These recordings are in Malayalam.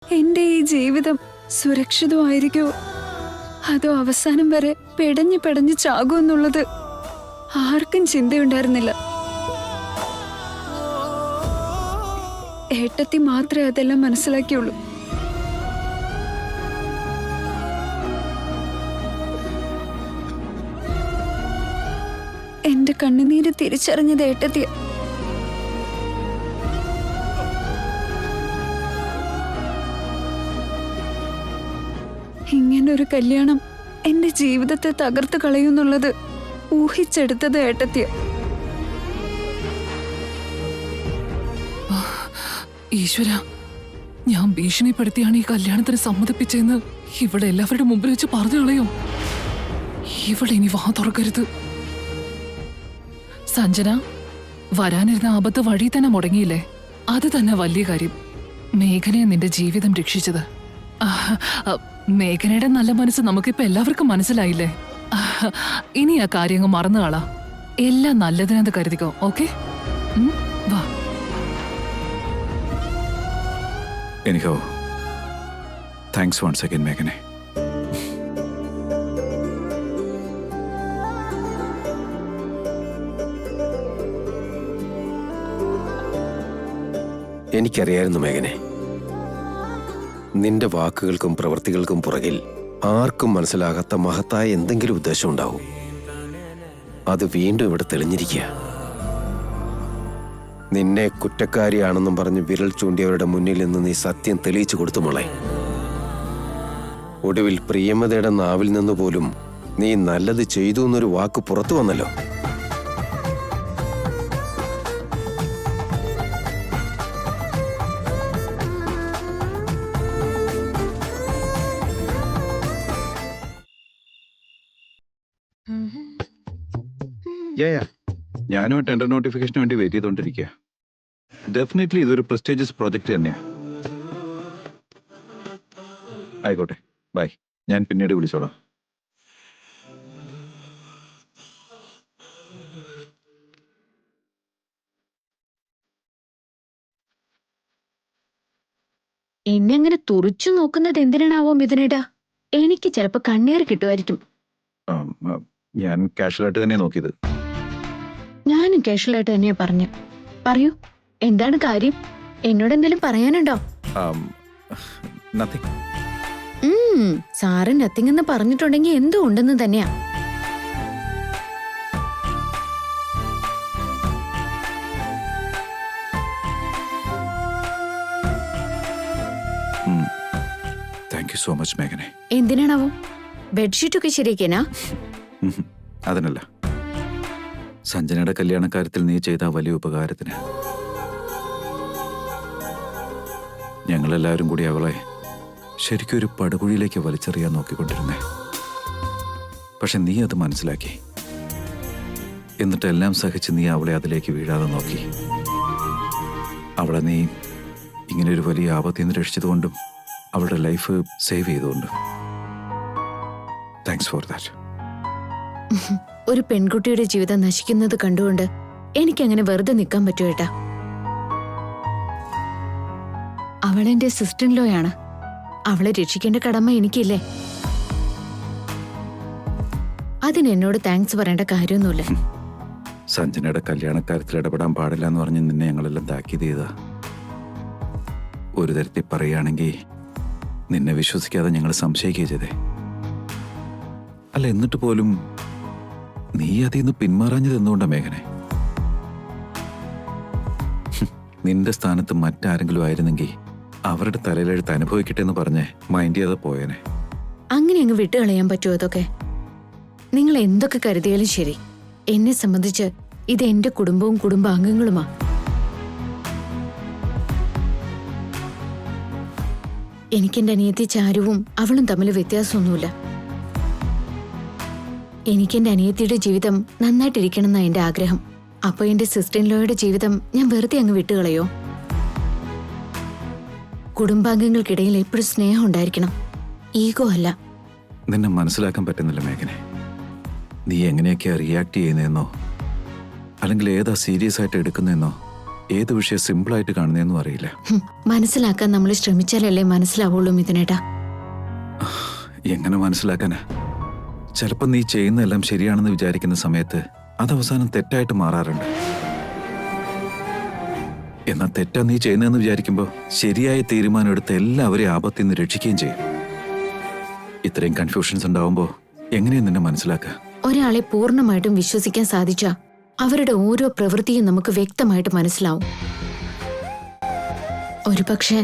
എന്റെ ഈ ജീവിതം സുരക്ഷിതമായിരിക്കോ അതോ അവസാനം വരെ പെടഞ്ഞു പെടഞ്ഞു ചാകുമെന്നുള്ളത് ആർക്കും ചിന്തയുണ്ടായിരുന്നില്ല. ഏട്ടത്തി മാത്രമേ അതെല്ലാം മനസ്സിലാക്കിയുള്ളൂ. എന്റെ കണ്ണുനീര് തിരിച്ചറിഞ്ഞത് ഏട്ടത്തിയ. ഇങ്ങനൊരു കല്യാണം എന്റെ ജീവിതത്തെ തകർത്ത് കളയുന്നുള്ളത് ഊഹിച്ചെടുത്തത് ഏട്ടത്തിയ. ഈശ്വര, ഞാൻ ഭീഷണിപ്പെടുത്തിയാണ് ഈ കല്യാണത്തിന് സമ്മതിപ്പിച്ചെന്ന് ഇവിടെ എല്ലാവരുടെ മുമ്പിൽ വെച്ച് പറഞ്ഞു കളയോ? ഇവിടെ ഇനി വാ തുറക്കരുത്. സഞ്ജന, വരാനിരുന്ന ആപത്ത് വഴി തന്നെ മുടങ്ങിയില്ലേ? അത് തന്നെ വലിയ കാര്യം. മേഘനയെ നിന്റെ ജീവിതം രക്ഷിച്ചത്. മേഘനയുടെ നല്ല മനസ്സ് നമുക്കിപ്പോ എല്ലാവർക്കും മനസ്സിലായില്ലേ? ഇനി ആ കാര്യങ്ങൾ മറന്നുകളാ. എല്ലാം നല്ലതിനെന്ന് കരുതിക്കോ. ഓക്കെ, വാ. എനിക്കോ താങ്ക്സ് വൺസ് അഗൈൻ മേഘനെ. എനിക്കറിയായിരുന്നു മേഘനെ, നിന്റെ വാക്കുകൾക്കും പ്രവൃത്തികൾക്കും പുറകിൽ ആർക്കും മനസ്സിലാകാത്ത മഹത്തായ എന്തെങ്കിലും ഉദ്ദേശം ഉണ്ടാവും. അത് വീണ്ടും ഇവിടെ തെളിഞ്ഞിരിക്കുക. നിന്നെ കുറ്റക്കാരിയാണെന്നും പറഞ്ഞ് വിരൽ ചൂണ്ടിയവരുടെ മുന്നിൽ നിന്ന് നീ സത്യം തെളിയിച്ചു കൊടുത്തു മോളെ. ഒടുവിൽ പ്രിയമതയുടെ നാവിൽ നിന്ന് പോലും നീ നല്ലത് ചെയ്തു എന്നൊരു വാക്ക് പുറത്തു വന്നല്ലോ. ഞാനും ടെൻഡർ നോട്ടിഫിക്കേഷന് വേണ്ടി വെയിറ്റ് ചെയ്തുകൊണ്ടിരിക്കുക. ഡെഫിനറ്റ്ലി ഇതൊരു പ്രസ്റ്റീജിയസ് പ്രോജക്റ്റ് തന്നെയാണ്. ആയിക്കോട്ടെ, ബൈ. ഞാൻ പിന്നീട് വിളിച്ചോളാം. എന്നെ അങ്ങനെ തുറിച്ചു നോക്കുന്നത് എന്തിനാണാവോ മിഥുനേട്ടാ? എനിക്ക് ചിലപ്പോ കണ്ണീർ കിട്ടുമായിരിക്കും. ഞാൻ കാഷ്വലായിട്ട് തന്നെ നോക്കിയത്. ഞാനും കാഷ്വലായിട്ട് തന്നെയാ പറഞ്ഞു. പറയൂ, എന്താണ് കാര്യം? എന്നോട് എന്തെങ്കിലും പറയാനുണ്ടോ? നത്തിങ്. സാറ് നത്തിങ് എന്ന് പറഞ്ഞിട്ടുണ്ടെങ്കിൽ എന്തോ ഉണ്ടെന്ന് തന്നെയാ. താങ്ക് യു സോ മച്ച് മേഘനെ. എന്തിനാണാവോ? ബെഡ്ഷീറ്റൊക്കെ ശരിയാക്കാനാ? അതിനല്ല, സഞ്ജനയുടെ കല്യാണക്കാര്യത്തിൽ നീ ചെയ്ത വലിയ ഉപകാരത്തിന്. ഞങ്ങളെല്ലാവരും കൂടി അവളെ ശരിക്കും ഒരു പടുകുഴിയിലേക്ക് വലിച്ചെറിയാൻ നോക്കിക്കൊണ്ടിരുന്നേ. പക്ഷെ നീ അത് മനസ്സിലാക്കി. എന്നിട്ട് എല്ലാം സഹിച്ച് നീ അവളെ അതിലേക്ക് വീഴാതെ നോക്കി. അവളെ നീ ഇങ്ങനെ ഒരു വലിയ ആപത്തിൽ നിന്ന് രക്ഷിച്ചതുകൊണ്ടും അവളുടെ ലൈഫ് സേവ് ചെയ്തുകൊണ്ടും താങ്ക്സ് ഫോർ ദാറ്റ്. ഒരു പെൺകുട്ടിയുടെ ജീവിതം നശിക്കുന്നത് കണ്ടുകൊണ്ട് എനിക്കങ്ങനെ വെറുതെ നിൽക്കാൻ പറ്റുമോ ഏട്ടാ? അവളെന്റെ സിസ്റ്റർ ഇൻ ലോയാണ്. അവളെ രക്ഷിക്കേണ്ട കടമ എനിക്കില്ലേ? അതിന് എന്നോട് താങ്ക്സ് പറയേണ്ട കാര്യമൊന്നുമില്ല. സഞ്ജനയുടെ കല്യാണക്കാര്യത്തിൽ ഇടപെടാൻ പാടില്ല എന്ന് പറഞ്ഞ് നിന്നെ ഞങ്ങളെല്ലാം താക്കീത് ചെയ്താ. ഒരു തരത്തിൽ പറയുകയാണെങ്കിൽ നിന്നെ വിശ്വസിക്കാതെ ഞങ്ങൾ സംശയിക്കുക ചെയ്തേ. അല്ല, എന്നിട്ട് പോലും നീ അതിൽ നിന്ന് പിന്മാറാഞ്ഞത് എന്തുകൊണ്ടാ മേഘനെ? നിന്റെ സ്ഥാനത്ത് മറ്റാരെങ്കിലും ആയിരുന്നെങ്കിൽ അവരുടെ തലയിലെഴുത്ത് അനുഭവിക്കട്ടെ എന്ന് പറഞ്ഞ് മൈൻഡ് ചെയ്യാതെ പോയേനെ. അങ്ങനെ അങ്ങ് വിട്ടുകളയാൻ പറ്റുമോ? അതൊക്കെ നിങ്ങൾ എന്തൊക്കെ കരുതിയാലും ശരി, എന്നെ സംബന്ധിച്ച് ഇത് എന്റെ കുടുംബവും കുടുംബാംഗങ്ങളുമാ. എനിക്കെന്റെ അനിയത്തി ചാരുവും അവളും തമ്മിൽ വ്യത്യാസമൊന്നുമില്ല. എനിക്കെന്റെ അനിയത്തിയുടെ ജീവിതം നന്നായിട്ടിരിക്കണം എന്നാ എന്റെ ആഗ്രഹം. അപ്പൊ എന്റെ സിസ്റ്റർ ഇൻ ലോയുടെ ജീവിതം ഞാൻ വെറുതെ അങ്ങ് വിട്ടുകളയോ? കുടുംബാംഗങ്ങൾക്കിടയിൽ എപ്പോഴും സ്നേഹം ഉണ്ടായിരിക്കണം, ഈഗോ അല്ല. നിന്നെ മനസ്സിലാക്കാൻ പറ്റുന്നില്ല മേഘനെ. നീ എങ്ങനെയൊക്കെയാ റിയാക്ട് ചെയ്യുന്നതെന്നോ അല്ലെങ്കിൽ ഏതാ സീരിയസ് ആയിട്ട് എടുക്കുന്നതെന്നോ ഏത് വിഷയം സിമ്പിളായിട്ട് കാണുന്നതെന്നും അറിയില്ല. മനസ്സിലാക്കാൻ നമ്മൾ ശ്രമിച്ചാലല്ലേ മനസ്സിലാവുള്ളൂ മിഥുനേട്ടാ. എങ്ങനെ മനസ്സിലാക്കാനാ? ചിലപ്പോൾ നീ ചെയ്യുന്നതെല്ലാം ശരിയാണെന്ന് വിചാരിക്കുന്ന സമയത്ത് അത് അവസാനം തെറ്റായിട്ട് മാറാറുണ്ട്. എന്നാൽ തെറ്റാ നീ ചെയ്യുന്നതെന്ന് വിചാരിക്കുമ്പോൾ ശരിയായ തീരുമാനം എടുത്ത് എല്ലാവരെയും ആപത്തിൽ നിന്ന് രക്ഷിക്കുകയും ചെയ്യും. ഇത്രയും കൺഫ്യൂഷൻസ് ഉണ്ടാവുമ്പോൾ എങ്ങനെയാ നിന്നെ മനസ്സിലാക്കുക? ഒരാളെ പൂർണ്ണമായിട്ടും വിശ്വസിക്കാൻ സാധിച്ച അവരുടെ ഓരോ പ്രവൃത്തിയും നമുക്ക് വ്യക്തമായിട്ട് മനസ്സിലാവും. ഒരുപക്ഷെ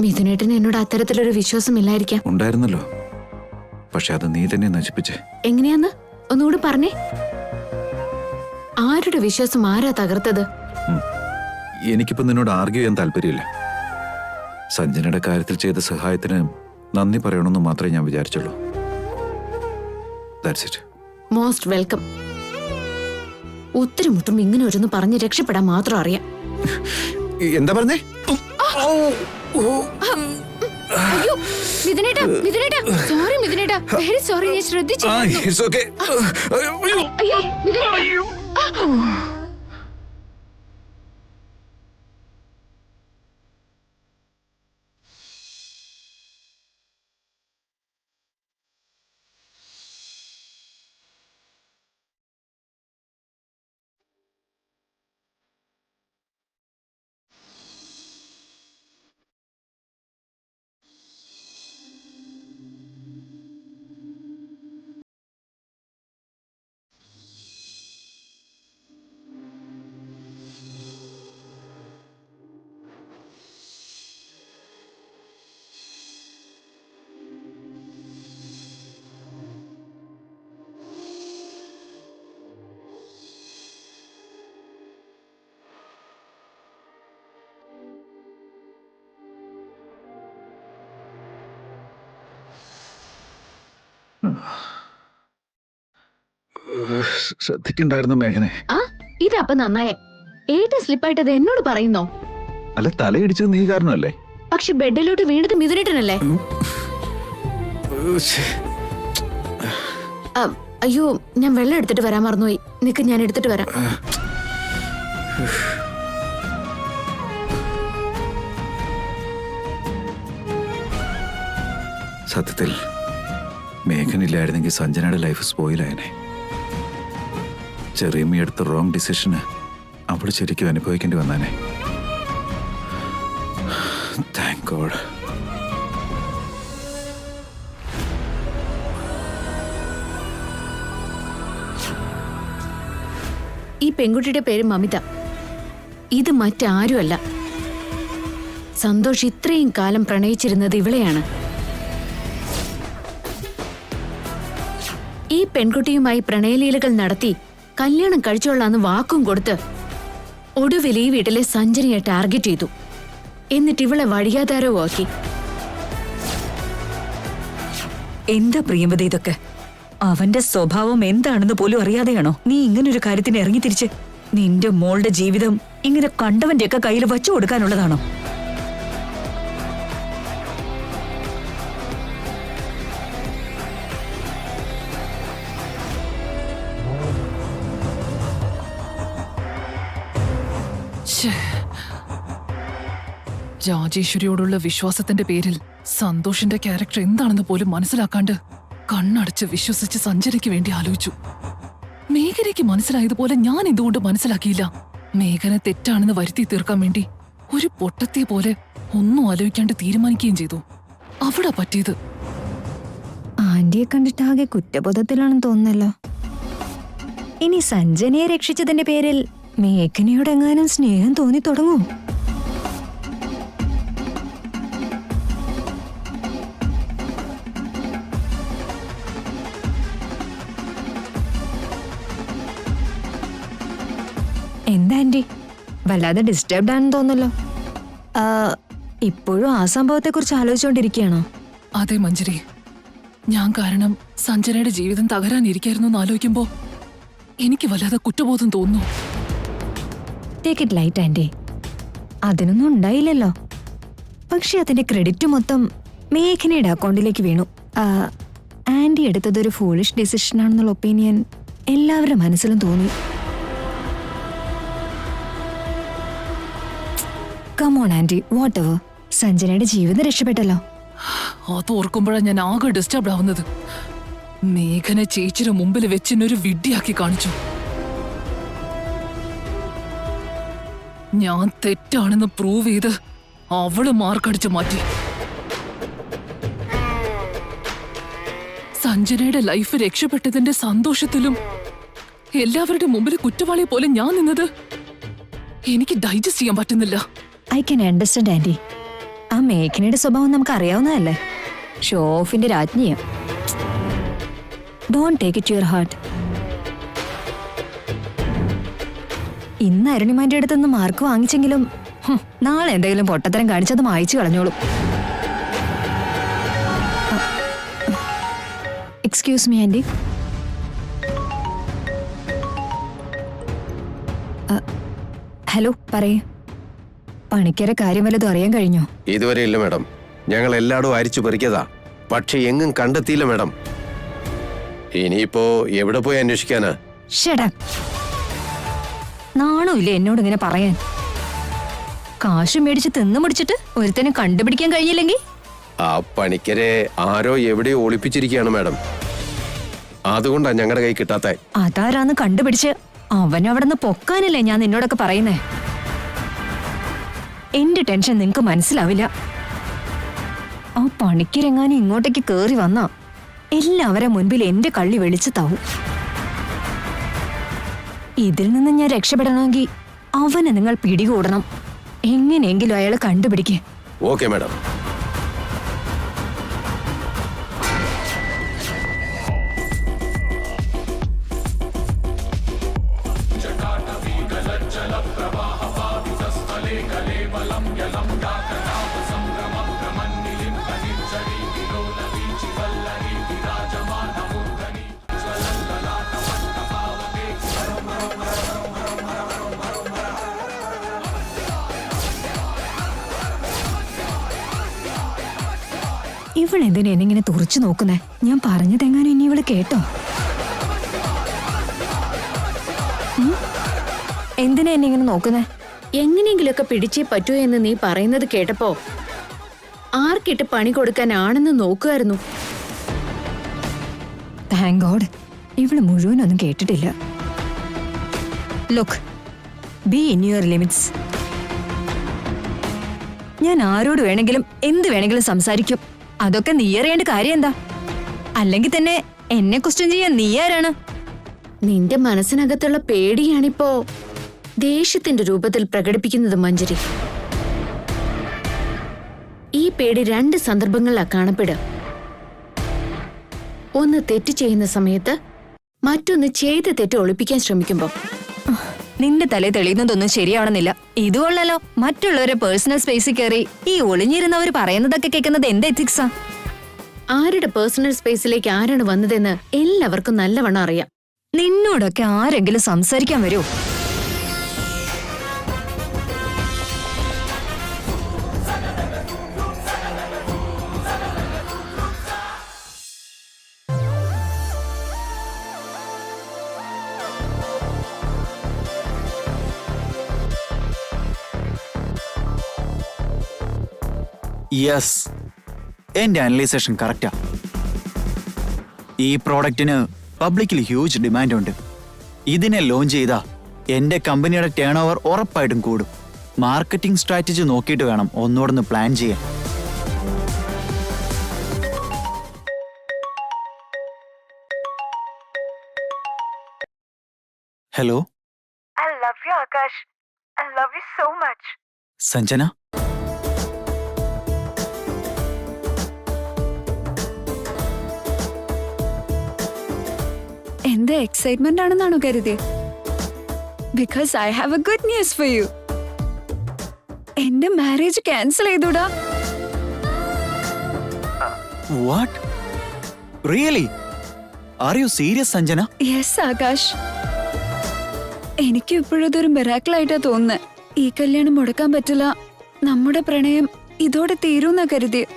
മിഥുനേട്ടന് എന്നോട് അത്തരത്തിലൊരു വിശ്വാസമില്ലായിരിക്കാം. ഉണ്ടായിരുന്നല്ലോ, പക്ഷെ അത് നീ തന്നെ നശിപ്പിച്ചേ. എങ്ങനെയാന്ന് ഒന്നുകൂടി പറഞ്ഞേ. ആരുടെ വിശ്വാസം ആരാ തകർത്തത്? എനിക്കിപ്പോ നിന്നോട് ആർഗ്യൂ ചെയ്യാൻ താല്പര്യമില്ല. സഞ്ജനയുടെ കാര്യത്തിൽ ചെയ്ത സഹായത്തിന് നന്ദി പറയണമെന്ന് മാത്രമേ ഞാൻ വിചാരിച്ചുള്ളൂ. That's it. Most welcome. ഒത്തിരി മുട്ടും ഇങ്ങനെ ഒരുന്ന് പറഞ്ഞ് രക്ഷപ്പെടാൻ മാത്രം അറിയാം. എന്താ പറഞ്ഞേ? അയ്യോ മിഥുനേട്ടാ, മിഥുനേട്ടാ, സോറി മിഥുനേട്ടാ, വെരി സോറി, ഞാൻ ശ്രദ്ധിച്ചു. അയ്യോ മിഥുനേട്ടാ. ശ്രദ്ധിക്കണ്ടായിരുന്നു മേഘനെ. ആ ഇതപ്പൊ നന്നായേ. ഏറ്റവും സ്ലിപ്പായിട്ടത് എന്നോട് പറയുന്നോ? അല്ല, തലയിടിച്ചത് നീ കാരണമല്ലേ? പക്ഷെ ബെഡിലോട്ട് വീണത് മിഥുനേട്ടനല്ലേ? അയ്യോ, ഞാൻ വെള്ളം എടുത്തിട്ട് വരാൻ മറന്നുപോയി. നിക്ക്, ഞാൻ എടുത്തിട്ട് വരാം. സത്യത്തിൽ മേഘനില്ലായിരുന്നെങ്കിൽ സഞ്ജനയുടെ ലൈഫ് സ്പോയിലായനെ. ചെറിയമ്മ എടുത്ത റോങ് ഡിസിഷന് അവൾ ശരിക്കും അനുഭവിക്കേണ്ടി വന്നാനെ. Thank God. ഈ പെൺകുട്ടിയുടെ പേര് മമിത. ഇത് മറ്റാരുമല്ല. സന്തോഷ് ഇത്രയും കാലം പ്രണയിച്ചിരുന്നത് ഇവളെയാണ്. ഈ പെൺകുട്ടിയുമായി പ്രണയലീലകൾ നടത്തി കല്യാണം കഴിച്ചോളാന്ന് വാക്കും കൊടുത്ത് ഒടുവിൽ ഈ വീട്ടിലെ സഞ്ജനയെ ടാർഗറ്റ് ചെയ്തു. എന്നിട്ട് ഇവളെ വഴിയാധാരവുമാക്കി. എന്താ പ്രിയമത ഇതൊക്കെ? അവന്റെ സ്വഭാവം എന്താണെന്ന് പോലും അറിയാതെയാണോ നീ ഇങ്ങനൊരു കാര്യത്തിന് ഇറങ്ങി തിരിച്ച്? നിന്റെ മോളുടെ ജീവിതം ഇങ്ങനെ കണ്ടവന്റെയൊക്കെ കയ്യിൽ വച്ചു കൊടുക്കാനുള്ളതാണോ? രാജേശ്വരിയോടുള്ള വിശ്വാസത്തിന്റെ പേരിൽ സന്തോഷിന്റെ ക്യാരക്ടർ എന്താണെന്ന് പോലും മനസ്സിലാക്കാണ്ട് കണ്ണടച്ച് വിശ്വസിച്ച് സഞ്ജനയ്ക്ക് വേണ്ടി ആലോചിച്ചു. മേഘനയ്ക്ക് മനസ്സിലായതുപോലെ ഞാൻ എന്തുകൊണ്ട് മനസ്സിലാക്കിയില്ല? മേഘന തെറ്റാണെന്ന് വരുത്തി തീർക്കാൻ വേണ്ടി ഒരു പൊട്ടത്തെ പോലെ ഒന്നും ആലോചിക്കാണ്ട് തീരുമാനിക്കുകയും ചെയ്തു. അവിടെ പറ്റിയത്. ആന്റിയെ കണ്ടിട്ട് ആകെ കുറ്റബോധത്തിലാണെന്ന് തോന്നുന്നല്ലോ. ഇനി സഞ്ജനയെ രക്ഷിച്ചതിന്റെ പേരിൽ മേഘനയോടെങ്ങാനും സ്നേഹം തോന്നി തുടങ്ങും. എന്താ ആന്റി, വല്ലാതെ ഡിസ്റ്റർബ്ഡ് ആണെന്ന് തോന്നല്ലോ. ഇപ്പോഴും ആ സംഭവത്തെ കുറിച്ച് ആലോചിച്ചുകൊണ്ടിരിക്കുകയാണോ? അതെ മഞ്ജരി, ഞാൻ കാരണം സഞ്ജനയുടെ ജീവിതം തകരാനിരിക്കായിരുന്നു എന്ന് ആലോചിക്കുമ്പോ എനിക്ക് വല്ലാതെ കുറ്റബോധം തോന്നുന്നു. ടേക്ക് ഇറ്റ് ലൈറ്റ് ആന്റി, അതിനൊന്നും ഉണ്ടായില്ലല്ലോ. പക്ഷെ അതിന്റെ ക്രെഡിറ്റ് മൊത്തം മേഘനയുടെ അക്കൗണ്ടിലേക്ക് വീണു. ആന്റി എടുത്തതൊരു ഫൂളിഷ് ഡിസിഷൻ ആണെന്നുള്ള ഒപ്പീനിയൻ എല്ലാവരുടെ മനസ്സിലും തോന്നി. Come on aunty what ever. സഞ്ജനയുടെ ജീവിതം രക്ഷപ്പെട്ടല്ലോ. അത് ഓർക്കുമ്പോഴാണ് ഞാൻ ആകെ ഡിസ്റ്റർബ് ആവുന്നത്. മേഘനെ ചേച്ചിയുടെ മുമ്പിൽ വെച്ചിനൊരു വിഡ്ഢിയാക്കി കാണിച്ചു. ഞാൻ തെറ്റാണെന്ന് പ്രൂവ് ചെയ്ത് അവള് മാർക്കടിച്ചു മാറ്റി. സഞ്ജനയുടെ ലൈഫ് രക്ഷപ്പെട്ടതിന്റെ സന്തോഷത്തിലും എല്ലാവരുടെ മുമ്പിൽ കുറ്റവാളിയെ പോലെ ഞാൻ നിന്നത് എനിക്ക് ഡൈജസ്റ്റ് ചെയ്യാൻ പറ്റുന്നില്ല. I can understand aunty. ആ മേഘനയുടെ സ്വഭാവം നമുക്ക് അറിയാവുന്നതല്ലേ, ഷോ ഓഫിന്റെ രാജ്ഞിയാ. Don't take it your heart. ഇന്ന് അരുണിമാന്റെ അടുത്തുനിന്ന് മാർക്ക് വാങ്ങിച്ചെങ്കിലും നാളെ എന്തെങ്കിലും പൊട്ടത്തരം കാണിച്ചത് മായിച്ചു കളഞ്ഞോളും. Excuse me aunty. ഹലോ പറയൂ. പണിക്കര കാര്യം വല്ലതും അറിയാൻ കഴിഞ്ഞോ? ഇതുവരെ ഇല്ല മാഡം. ഞങ്ങൾ എല്ലായിടും അരിച്ചു പെറിക്കതാ, പക്ഷെ എങ്ങും കണ്ടെത്തിയില്ല മാഡം. ഇനിയിപ്പോ എവിടെ പോയി അന്വേഷിക്കാനാ? ഷടാ, നാണമില്ല എന്നോട് ഇങ്ങനെ പറയാൻ. കാശ് മേടിച്ച് തിന്നു മുടിച്ചിട്ട് ഒരുത്തനെ കണ്ടുപിടിക്കാൻ കഴിഞ്ഞില്ലെങ്കിൽ? ആ പണിക്കരെ ആരോ എവിടെയോ ഒളിപ്പിച്ചിരിക്കുകയാണ് മാഡം. അതുകൊണ്ടാ ഞങ്ങളുടെ കൈ കിട്ടാത്ത. അതാരാന്ന് കണ്ടുപിടിച്ച് അവനവിടെ നിന്ന് പൊക്കാനല്ലേ ഞാൻ നിന്നോടൊക്കെ പറയുന്നേ. എന്റെ ടെൻഷൻ നിങ്ങക്ക് മനസ്സിലാവില്ല. ആ പണിക്കരെങ്ങാനും ഇങ്ങോട്ടേക്ക് കേറി വന്നാ എല്ലാവരെ മുൻപിൽ എന്റെ കള്ളി വെളിച്ചത്താവും. ഇതിൽ നിന്ന് ഞാൻ രക്ഷപ്പെടണമെങ്കിൽ അവനെ നിങ്ങൾ പിടികൂടണം. എങ്ങനെയെങ്കിലും അയാളെ കണ്ടുപിടിക്കേ. Okay madam. ഇവളെന്തിനാ എന്നെങ്ങനെ തുറച്ചു നോക്കുന്നേ? ഞാൻ പറഞ്ഞതെങ്ങാനും ഇനി ഇവള് കേട്ടോ? എന്തിനാ എന്നെ ഇങ്ങനെ നോക്കുന്നേ? എങ്ങനെയെങ്കിലുമൊക്കെ പിടിച്ചേ പറ്റൂ എന്ന് നീ പറയുന്നത് കേട്ടപ്പോ ആർക്കിട്ട് പണി കൊടുക്കാനാണെന്ന് നോക്കുമായിരുന്നു. താങ്ക് ഗോഡ് ഇവള് മുഴുവനൊന്നും കേട്ടിട്ടില്ല. Look, be in your limits. ഞാൻ ആരോട് വേണമെങ്കിലും എന്ത് വേണമെങ്കിലും സംസാരിക്കും. അതൊക്കെ നീ അറിയേണ്ട കാര്യം എന്താ? അല്ലെങ്കിൽ തന്നെ എന്നെ ക്വസ്റ്റ്യൻ ചെയ്യാൻ നീ ആരാണ്? നിന്റെ മനസ്സിനകത്തുള്ള പേടിയാണിപ്പോ ദേഷ്യത്തിന്റെ രൂപത്തിൽ പ്രകടിപ്പിക്കുന്നത് മഞ്ജരി. ഈ പേടി 2 സന്ദർഭങ്ങളിലാ കാണപ്പെടുക. ഒന്ന് തെറ്റ് ചെയ്യുന്ന സമയത്ത്, മറ്റൊന്ന് ചെയ്ത് തെറ്റ് ഒളിപ്പിക്കാൻ ശ്രമിക്കുമ്പോ. നിന്റെ തലേ തെളിയുന്നതൊന്നും ശരിയാവണമെന്നില്ല. ഇതുകൊള്ളല്ലോ മറ്റുള്ളവരെ പേഴ്സണൽ സ്പേസിൽ കയറി ഈ ഒളിഞ്ഞിരുന്നവർ പറയുന്നതൊക്കെ കേൾക്കുന്നത് എന്ത് എത്തിക്സാ? ആരുടെ പേഴ്സണൽ സ്പേസിലേക്ക് ആരാണ് വന്നതെന്ന് എല്ലാവർക്കും നല്ലവണ്ണം അറിയാം. നിന്നോടൊക്കെ ആരെങ്കിലും സംസാരിക്കാൻ വരുമോ? യെസ്, എന്റെ അനലൈസേഷൻ കറക്റ്റാ. ഈ പ്രോഡക്റ്റിന് പബ്ലിക്കിൽ ഹ്യൂജ് ഡിമാൻഡ് ഉണ്ട്. ഇതിനെ ലോഞ്ച് ചെയ്താ എന്റെ കമ്പനിയുടെ ടേൺ ഓവർ ഉറപ്പായിട്ടും കൂടും. മാർക്കറ്റിംഗ് സ്ട്രാറ്റജി നോക്കിയിട്ട് വേണം ഒന്നുകൂടെ പ്ലാൻ ചെയ്യാൻ. Hello. I love you, Akash. I love you so much. Sanjana, എന്താ എക്സൈറ്റ്മെന്റ് ആണെന്നാണോ കരുതിയേ? Because I have a good news for you. എന്റെ മാരേജ് ക്യാൻസൽ ചെയ്തൂടാ. What? Really? Are you serious Sanjana? Yes Akash, എനിക്ക് ഇപ്പോഴതൊരു മിറാക്കിൾ ആയിട്ടാ തോന്നുന്നത്. ഈ കല്യാണം മുടക്കാൻ പറ്റില്ല. നമ്മുടെ പ്രണയം ഇതോടെ തീരുന്നാ കരുതിയേ.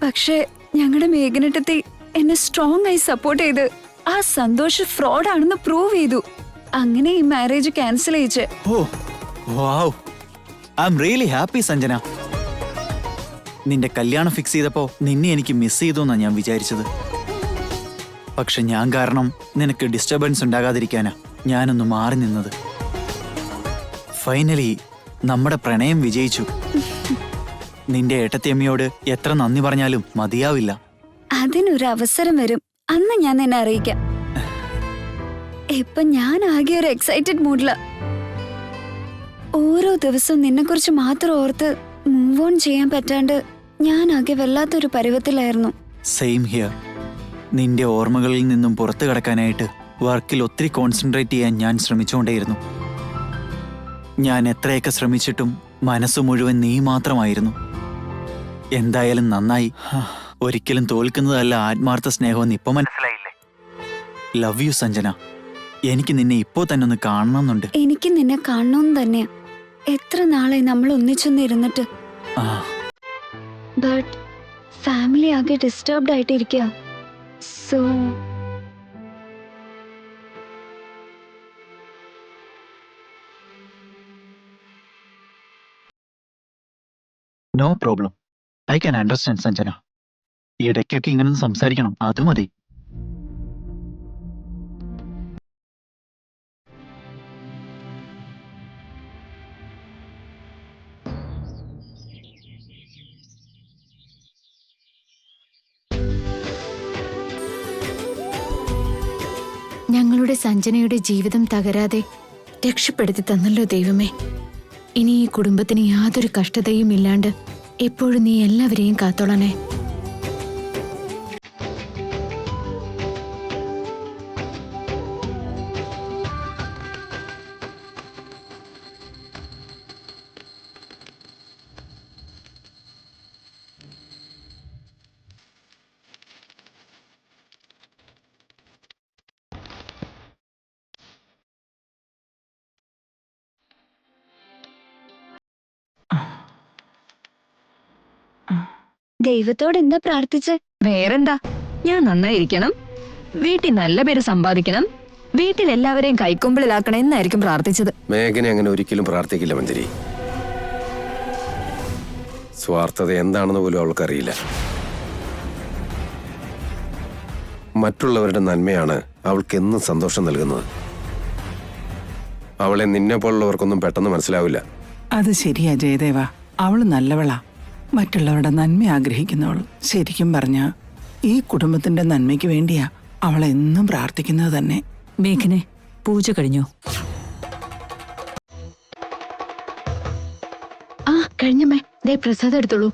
പക്ഷെ ഞങ്ങളുടെ മേഘനട്ടത്തി എന്നെ സ്ട്രോങ് ആയി സപ്പോർട്ട് ചെയ്ത് ആ സന്തോഷ് ഫ്രോഡാണെന്ന് പ്രൂവ് ചെയ്തു. അങ്ങനെ ഈ മാരേജ് ക്യാൻസൽ ചെയ്യിച്ച്. Oh wow, I'm really happy Sanjana. നിന്റെ കല്യാണം ഫിക്സ് ചെയ്തപ്പോ നിന്നെ എനിക്ക് മിസ് ചെയ്തു എന്നാ ഞാൻ വിചാരിച്ചത്. പക്ഷെ ഞാൻ കാരണം നിനക്ക് ഡിസ്റ്റർബൻസ് ഉണ്ടാകാതിരിക്കാനാ ഞാനൊന്ന് മാറി നിന്നത്. ഫൈനലി നമ്മുടെ പ്രണയം വിജയിച്ചു. നിന്റെ ഏട്ടത്തിയമ്മയോട് എത്ര നന്ദി പറഞ്ഞാലും മതിയാവില്ല. അതിനൊരു അവസരം വരും, അന്ന് ഞാൻ നിന്നെ അറിയിക്കാം. ഇപ്പൊ ഞാൻ ആകെ ഒരു എക്സൈറ്റഡ് മൂഡില. ഓരോ ദിവസവും നിന്നെ കുറിച്ച് മാത്രം ഓർത്ത് മൂവ് ഓൺ ചെയ്യാൻ പറ്റാണ്ട് ഞാൻ ആകെ വല്ലാത്തൊരു പരുവത്തിലായിരുന്നു. Same here. നിന്റെ ഓർമ്മകളിൽ നിന്നും പുറത്തു കടക്കാനായിട്ട് വർക്കിൽ ഒത്തിരി കോൺസെൻട്രേറ്റ് ചെയ്യാൻ ഞാൻ ശ്രമിച്ചുകൊണ്ടേയിരുന്നു. ഞാൻ എത്രയൊക്കെ ശ്രമിച്ചിട്ടും മനസ്സ് മുഴുവൻ നീ മാത്രമായിരുന്നു. എന്തായാലും നന്നായി. ഒരിക്കലും തോൽക്കുന്നതല്ല ആത്മാർത്ഥ സ്നേഹമെന്ന് ഇപ്പൊ മനസ്സിലായില്ലേ? Love you Sanjana. എനിക്ക് നിന്നെ ഇപ്പോ തന്നെ ഒന്ന് കാണണമെന്നുണ്ട്. എനിക്ക് നിന്നെ കാണണമെന്ന് തന്നെയാ. എത്ര നാളായി നമ്മൾ ഒന്നിച്ചൊന്ന് ഇരുന്നിട്ട്. ബട്ട് ഫാമിലി ആകെ ഡിസ്റ്റർബ്ഡ് ആയിട്ടിരിക്കുക. So no problem. I can understand Sanjana. ഇടയ്ക്കൊക്കെ ഇങ്ങനെ സംസാരിക്കണം, അത് മതി. ഞങ്ങളുടെ സഞ്ജനയുടെ ജീവിതം തകരാതെ രക്ഷപ്പെടുത്തി തന്നല്ലോ ദൈവമേ. ഇനി ഈ കുടുംബത്തിന് യാതൊരു കഷ്ടതയും ഇല്ലാണ്ട് എപ്പോഴും നീ എല്ലാവരെയും കാത്തോളണേ. ദൈവത്തോട് എന്താ പ്രാർത്ഥിച്ച്? വേറെന്താ, ഞാൻ നന്നായിരിക്കണം, വീട്ടിൽ നല്ല പേര് സമ്പാദിക്കണം, വീട്ടിൽ എല്ലാവരെയും കൈക്കൊമ്പിളിലാക്കണം എന്നായിരിക്കും പ്രാർത്ഥിച്ചത്. മേഘനെ അങ്ങനെ ഒരിക്കലും പ്രാർത്ഥിക്കില്ല മഞ്ജരി. സ്വാർത്ഥത എന്താണെന്ന് പോലും അവൾക്കറിയില്ല. മറ്റുള്ളവരുടെ നന്മയാണ് അവൾക്ക് എന്നും സന്തോഷം നൽകുന്നത്. അവളെ നിന്നെ പോലുള്ളവർക്കൊന്നും പെട്ടെന്ന് മനസ്സിലാവില്ല. അത് ശരിയാ ജയദേവ, അവള് നല്ലവളാ, മറ്റുള്ളവരുടെ നന്മ ആഗ്രഹിക്കുന്നവൾ. ശരിക്കും പറഞ്ഞ ഈ കുടുംബത്തിന്റെ നന്മയ്ക്ക് വേണ്ടിയാ അവളെന്നും പ്രാർത്ഥിക്കുന്നത് തന്നെ. മേഘനെ, പൂജ കഴിഞ്ഞോ? ആ കഴിഞ്ഞമ്മേ, ദേ പ്രസാദം എടുത്തോളൂ.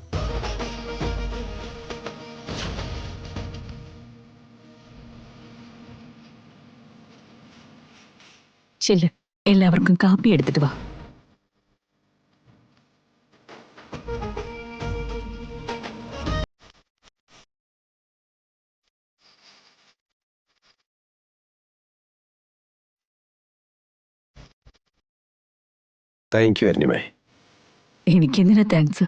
ചെല്ല്, എല്ലാവർക്കും കാപ്പി എടുത്തിട്ട് വാ. താങ്ക് യു അരുണിമേ. എനിക്കെന്തിനാ താങ്ക്സ്?